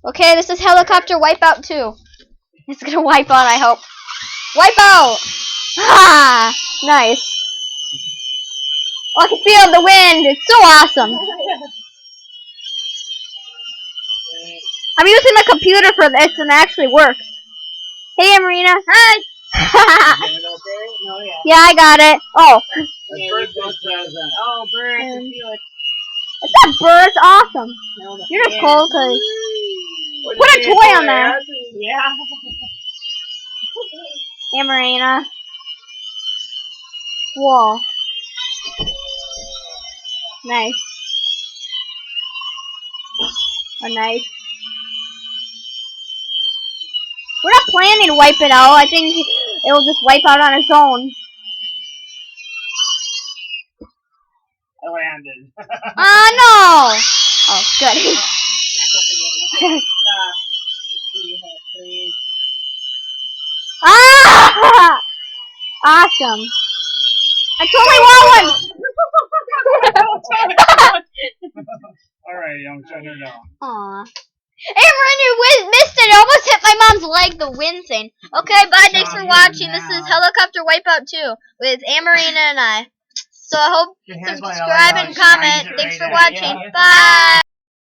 Okay, this is helicopter wipeout 2. It's gonna wipe out, I hope. Wipe out! Ha! Nice. Oh, I can feel the wind. It's so awesome. I'm using the computer for this and it actually works. Hey, Marina. Hi. Yeah, I got it. Oh. Oh, bird, I can feel it. It's a bird. It's awesome. You're just cold because... Put a toy on there. Yeah. Hey, Marina. Whoa. Nice. Oh, nice. We're not planning to wipe it out. I think it will just wipe out on its own. I landed. No! Oh, good. Ah! Awesome. I totally want one! Alright, I'm shutting her down. Aw. Hey, Miranda, you missed it. I almost hit my mom's leg, the wind thing. Okay, bye. Thanks for watching. This is Helicopter Wipeout 2 with Amarina and I. So I hope subscribe and comment. Thanks for watching. Bye.